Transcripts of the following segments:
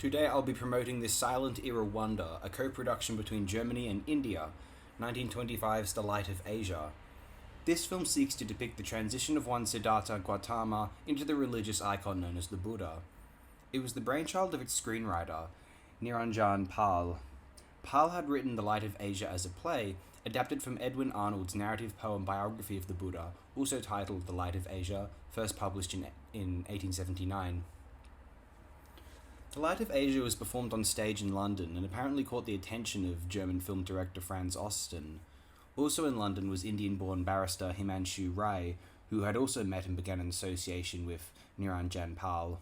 Today I'll be promoting this silent era wonder, a co-production between Germany and India, 1925's The Light of Asia. This film seeks to depict the transition of one Siddhartha Gautama into the religious icon known as the Buddha. It was the brainchild of its screenwriter, Niranjan Pal. Pal had written The Light of Asia as a play, adapted from Edwin Arnold's narrative poem biography of the Buddha, also titled The Light of Asia, first published in 1879. The Light of Asia was performed on stage in London and apparently caught the attention of German film director Franz Osten. Also in London was Indian-born barrister Himansu Rai, who had also met and began an association with Niranjan Pal.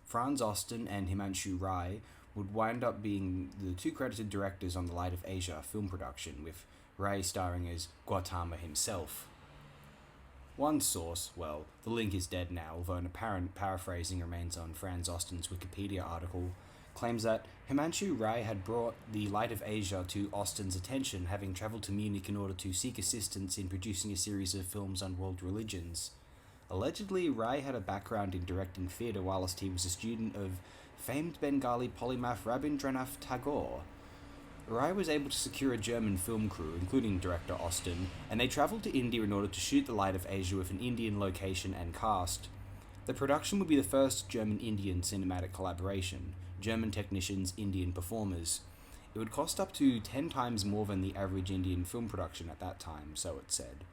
Franz Osten and Himansu Rai would wind up being the two credited directors on The Light of Asia film production, with Rai starring as Gautama himself. One source, well, the link is dead now, although an apparent paraphrasing remains on Franz Osten's Wikipedia article, claims that Himansu Rai had brought The Light of Asia to Osten's attention, having travelled to Munich in order to seek assistance in producing a series of films on world religions. Allegedly, Rai had a background in directing theatre whilst he was a student of famed Bengali polymath Rabindranath Tagore. Rai was able to secure a German film crew, including director Osten, and they travelled to India in order to shoot The Light of Asia with an Indian location and cast. The production would be the first German-Indian cinematic collaboration, German technicians, Indian performers. It would cost up to 10 times more than the average Indian film production at that time, so it said.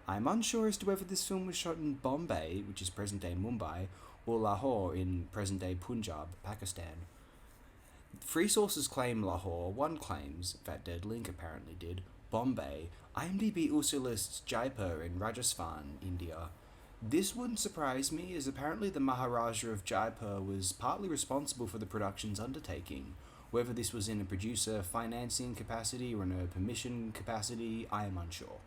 I'm unsure as to whether this film was shot in Bombay, which is present-day Mumbai, or Lahore in present-day Punjab, Pakistan. Three sources claim Lahore, one claims, that Dead Link apparently did, Bombay. IMDb also lists Jaipur in Rajasthan, India. This wouldn't surprise me, as apparently the Maharaja of Jaipur was partly responsible for the production's undertaking. Whether this was in a producer financing capacity or in a permission capacity, I am unsure.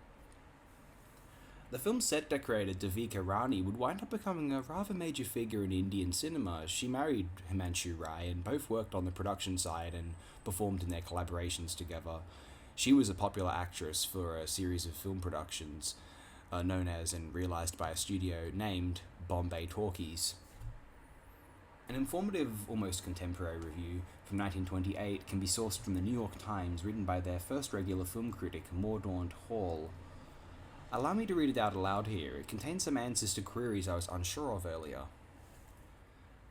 The film's set decorator Devika Rani would wind up becoming a rather major figure in Indian cinema. She married Himansu Rai and both worked on the production side and performed in their collaborations together. She was a popular actress for a series of film productions known as and realised by a studio named Bombay Talkies. An informative, almost contemporary review from 1928 can be sourced from the New York Times, written by their first regular film critic, Mordaunt Hall. Allow me to read it out aloud here. It contains some answers to queries I was unsure of earlier.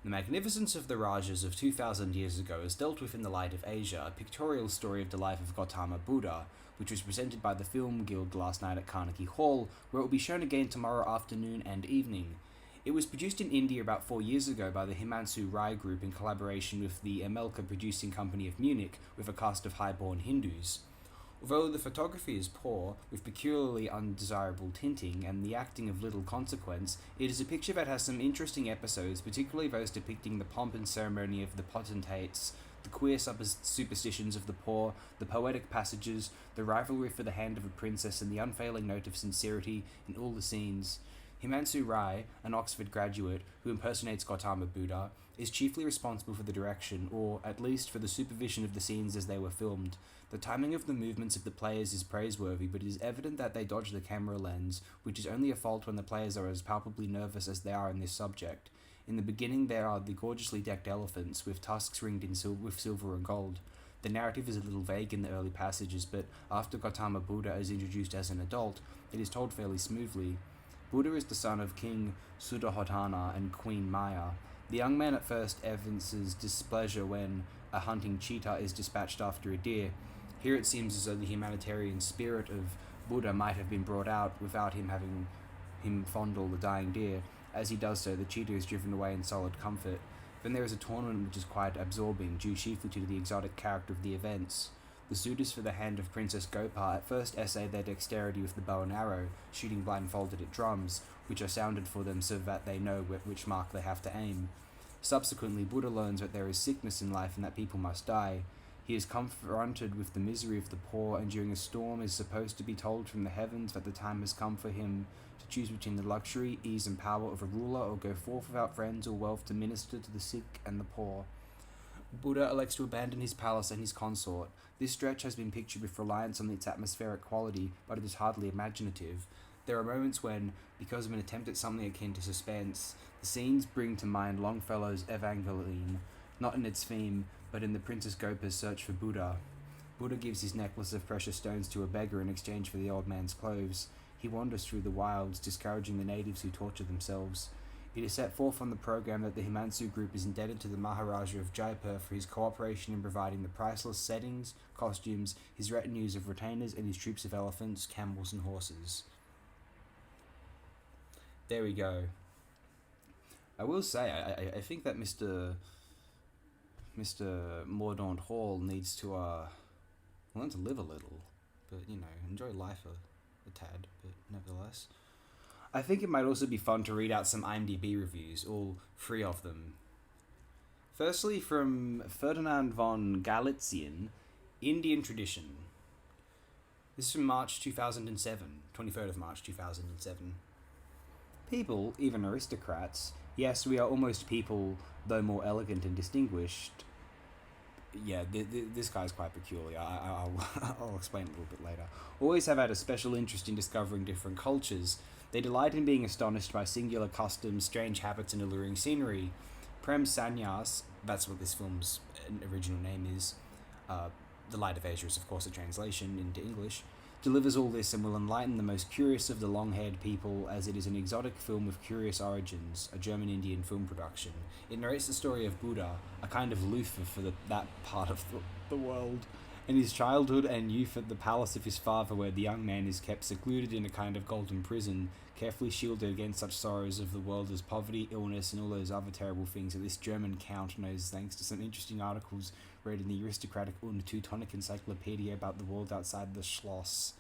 The magnificence of the Rajas of 2,000 years ago is dealt with in The Light of Asia, a pictorial story of the life of Gautama Buddha, which was presented by the Film Guild last night at Carnegie Hall, where it will be shown again tomorrow afternoon and evening. It was produced in India about 4 years ago by the Himansu Rai Group in collaboration with the Emelka Producing Company of Munich, with a cast of high-born Hindus. Although the photography is poor, with peculiarly undesirable tinting and the acting of little consequence, it is a picture that has some interesting episodes, particularly those depicting the pomp and ceremony of the potentates, the queer superstitions of the poor, the poetic passages, the rivalry for the hand of a princess, and the unfailing note of sincerity in all the scenes. Himansu Rai, an Oxford graduate who impersonates Gautama Buddha, is chiefly responsible for the direction, or at least for the supervision of the scenes as they were filmed. The timing of the movements of the players is praiseworthy, but it is evident that they dodge the camera lens, which is only a fault when the players are as palpably nervous as they are in this subject. In the beginning there are the gorgeously decked elephants, with tusks ringed with silver and gold. The narrative is a little vague in the early passages, but after Gautama Buddha is introduced as an adult, it is told fairly smoothly. Buddha is the son of King Suddhodana and Queen Maya. The young man at first evinces displeasure when a hunting cheetah is dispatched after a deer. Here it seems as though the humanitarian spirit of Buddha might have been brought out without him having him fondle the dying deer. As he does so, the cheetah is driven away in solid comfort. Then there is a tournament which is quite absorbing, due chiefly to the exotic character of the events. The suitors for the hand of Princess Gopal at first essay their dexterity with the bow and arrow, shooting blindfolded at drums, which are sounded for them so that they know which mark they have to aim. Subsequently, Buddha learns that there is sickness in life and that people must die. He is confronted with the misery of the poor, and during a storm is supposed to be told from the heavens that the time has come for him to choose between the luxury, ease, and power of a ruler, or go forth without friends or wealth to minister to the sick and the poor. Buddha elects to abandon his palace and his consort. This stretch has been pictured with reliance on its atmospheric quality, but it is hardly imaginative. There are moments when, because of an attempt at something akin to suspense, The scenes bring to mind Longfellow's Evangelion, not in its theme, but in the Princess Gopa's search for Buddha. Buddha gives his necklace of precious stones to a beggar in exchange for the old man's clothes. He wanders through the wilds, discouraging the natives who torture themselves. It is set forth on the program that the Himansu group is indebted to the Maharaja of Jaipur for his cooperation in providing the priceless settings, costumes, his retinues of retainers, and his troops of elephants, camels, and horses. There we go. I will say, I think that Mr. Mordaunt Hall needs to learn to live a little, but enjoy life a tad, but nevertheless. I think it might also be fun to read out some IMDb reviews, all 3 of them. Firstly, from Ferdinand von Galitzien, Indian Tradition. This is from March 2007, 23rd of March 2007. People, even aristocrats, yes, we are almost people, though more elegant and distinguished. Yeah, this guy's quite peculiar. I'll explain a little bit later. Always have had a special interest in discovering different cultures. They delight in being astonished by singular customs, strange habits, and alluring scenery. Prem Sanyas, that's what this film's original name is. The Light of Asia is, of course, a translation into English. Delivers all this and will enlighten the most curious of the long-haired people, as it is an exotic film with curious origins, a German-Indian film production. It narrates the story of Buddha, a kind of Luther for that part of the world, and his childhood and youth at the palace of his father, where the young man is kept secluded in a kind of golden prison, carefully shielded against such sorrows of the world as poverty, illness, and all those other terrible things that this German count knows thanks to some interesting articles read in the aristocratic und Teutonic encyclopedia about the world outside the Schloss.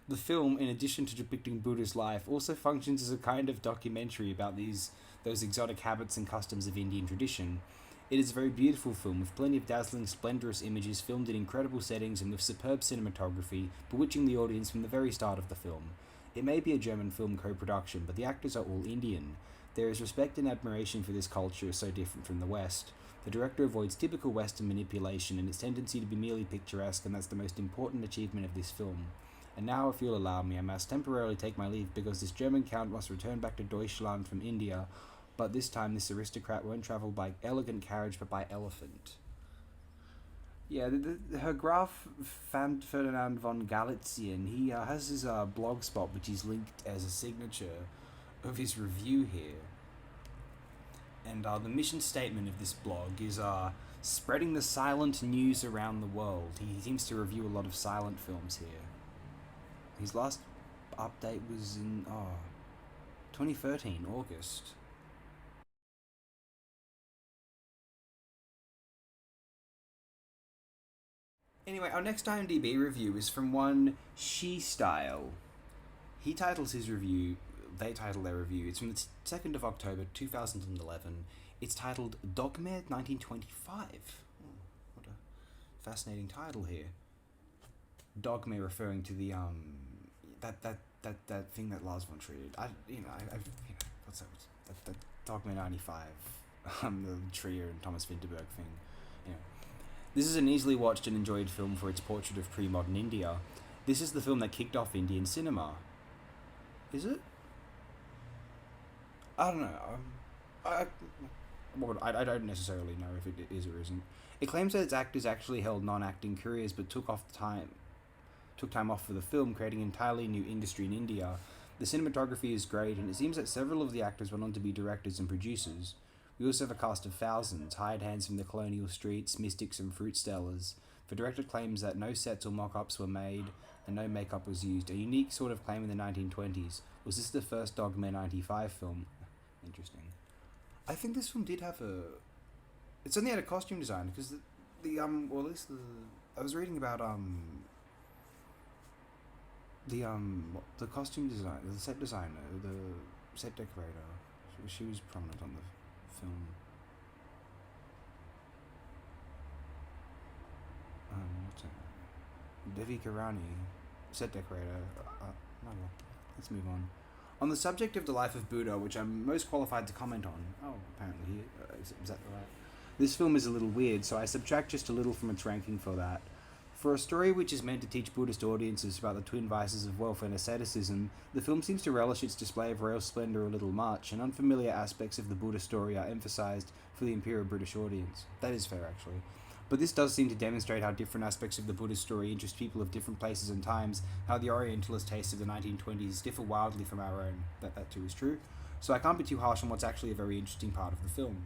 The film, in addition to depicting Buddha's life, also functions as a kind of documentary about those exotic habits and customs of Indian tradition. It is a very beautiful film with plenty of dazzling, splendorous images filmed in incredible settings and with superb cinematography, bewitching the audience from the very start of the film. It may be a German film co-production, but the actors are all Indian. There is respect and admiration for this culture so different from the West. The director avoids typical Western manipulation and its tendency to be merely picturesque, and that's the most important achievement of this film. And now, if you'll allow me, I must temporarily take my leave because this German count must return back to Deutschland from India, but this time this aristocrat won't travel by elegant carriage but by elephant. Yeah, Herr Graf Ferdinand von Galitzien, he has his blog spot which he's linked as a signature of his review here. And the mission statement of this blog is spreading the silent news around the world. He seems to review a lot of silent films here. His last update was in 2013, August. Anyway, our next IMDb review is from one She Style. They title their review, it's from the 2nd of October 2011. It's titled Dogme 1925. What a fascinating title here. Dogme referring to the that thing that Lars von Trier did. What's that Dogma 95, the Trier and Thomas Vinterberg thing. This is an easily watched and enjoyed film for its portrait of pre-modern India. This is the film that kicked off Indian cinema. Is it? I don't know. I don't necessarily know if it is or isn't. It claims that its actors actually held non-acting careers but took time off for the film, creating an entirely new industry in India. The cinematography is great, and it seems that several of the actors went on to be directors and producers. We also have a cast of thousands, hired hands from the colonial streets, mystics and fruit sellers. The director claims that no sets or mock-ups were made and no makeup was used, a unique sort of claim in the 1920s. Was this the first Dogma 95 film? Interesting. I think this film did have a... It's only had a costume designer, because I was reading about, the costume designer, the set designer, the set decorator. She was prominent on the film. What's it? Devi Karani, set decorator. No, let's move on. On the subject of the life of Buddha, which I'm most qualified to comment on. Oh, apparently, is that right? This film is a little weird, so I subtract just a little from its ranking for that. For a story which is meant to teach Buddhist audiences about the twin vices of wealth and asceticism, the film seems to relish its display of royal splendour a little much, and unfamiliar aspects of the Buddha story are emphasised for the imperial British audience. That is fair, actually. But this does seem to demonstrate how different aspects of the Buddhist story interest people of different places and times, how the Orientalist tastes of the 1920s differ wildly from our own. That too is true. So I can't be too harsh on what's actually a very interesting part of the film.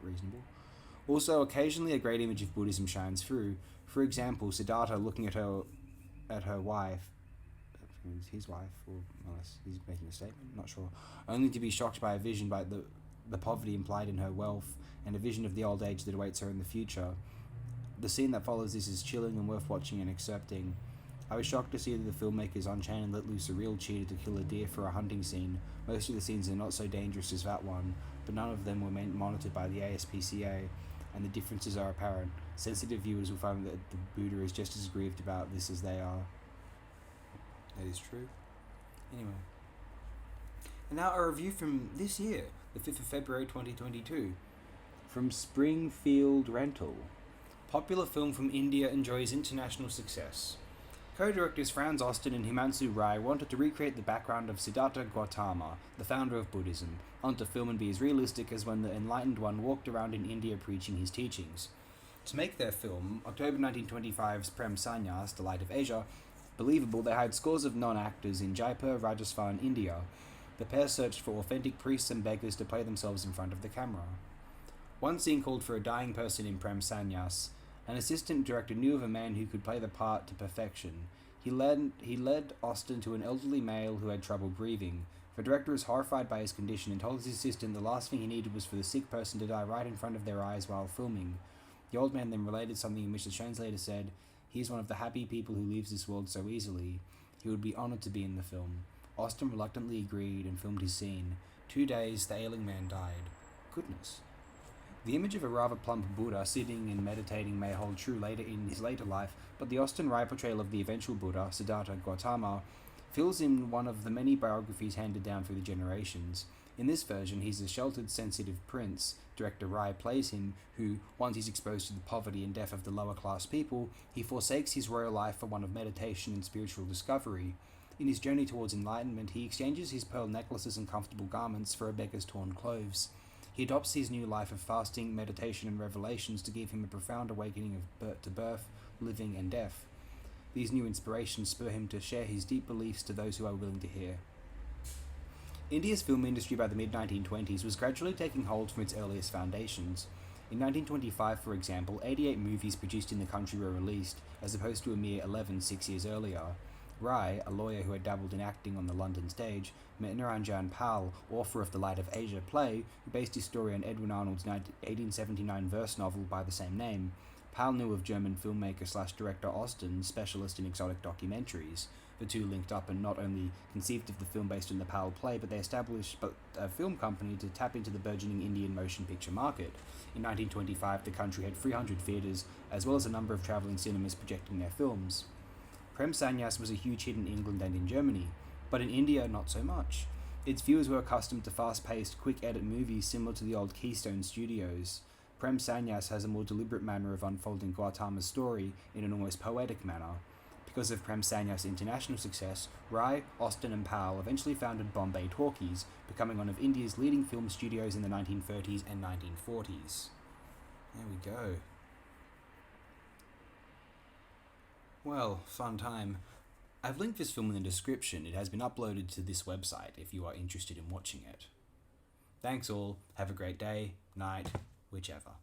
Reasonable. Also, occasionally a great image of Buddhism shines through. For example, Siddhartha looking at her wife, his wife, or unless he's making a statement, not sure, only to be shocked by a vision by the poverty implied in her wealth, and a vision of the old age that awaits her in the future. The scene that follows this is chilling and worth watching and accepting. I was shocked to see that the filmmakers unchained and let loose a real cheater to kill a deer for a hunting scene. Most of the scenes are not so dangerous as that one, but none of them were monitored by the ASPCA, and the differences are apparent. Sensitive viewers will find that the Buddha is just as grieved about this as they are. That is true. Anyway. And now a review from this year, the 5th of February 2022. From Springfield Rental. Popular film from India enjoys international success. Co-directors Franz Osten and Himansu wanted to recreate the background of Siddhartha Gautama, the founder of Buddhism, onto film and be as realistic as when the enlightened one walked around in India preaching his teachings. To make their film, October 1925's Prem Sannyas, The Light of Asia, believable, they hired scores of non-actors in Jaipur, Rajasthan, India. The pair searched for authentic priests and beggars to play themselves in front of the camera. One scene called for a dying person in Prem Sannyas. An assistant director knew of a man who could play the part to perfection. He led Osten to an elderly male who had trouble breathing. The director was horrified by his condition and told his assistant the last thing he needed was for the sick person to die right in front of their eyes while filming. The old man then related something in which the translator said, "He is one of the happy people who leaves this world so easily. He would be honoured to be in the film." Osten reluctantly agreed and filmed his scene. 2 days, the ailing man died. Goodness. The image of a rather plump Buddha sitting and meditating may hold true later in his later life, but the Osten portrayal of the eventual Buddha, Siddhartha Gautama, fills in one of the many biographies handed down through the generations. In this version, he's a sheltered, sensitive prince. Director Rai plays him, who, once he's exposed to the poverty and death of the lower-class people, he forsakes his royal life for one of meditation and spiritual discovery. In his journey towards enlightenment, he exchanges his pearl necklaces and comfortable garments for a beggar's torn clothes. He adopts his new life of fasting, meditation, and revelations to give him a profound awakening to birth, living, and death. These new inspirations spur him to share his deep beliefs to those who are willing to hear. India's film industry by the mid-1920s was gradually taking hold from its earliest foundations. In 1925, for example, 88 movies produced in the country were released, as opposed to a mere 11 6 years earlier. Rai, a lawyer who had dabbled in acting on the London stage, met Niranjan Pal, author of the Light of Asia play, who based his story on Edwin Arnold's 1879 verse novel by the same name. Pal knew of German filmmaker/director Osten, specialist in exotic documentaries. The two linked up and not only conceived of the film based on the Pal play, but they established a film company to tap into the burgeoning Indian motion picture market. In 1925, the country had 300 theatres, as well as a number of travelling cinemas projecting their films. Prem Sannyas was a huge hit in England and in Germany, but in India not so much. Its viewers were accustomed to fast-paced, quick-edit movies similar to the old Keystone Studios. Prem Sannyas has a more deliberate manner of unfolding Gautama's story in an almost poetic manner. Because of Prem Sannyas' international success, Rai, Osten and Pal eventually founded Bombay Talkies, becoming one of India's leading film studios in the 1930s and 1940s. There we go. Well, fun time. I've linked this film in the description. It has been uploaded to this website if you are interested in watching it. Thanks all, have a great day, night, whichever.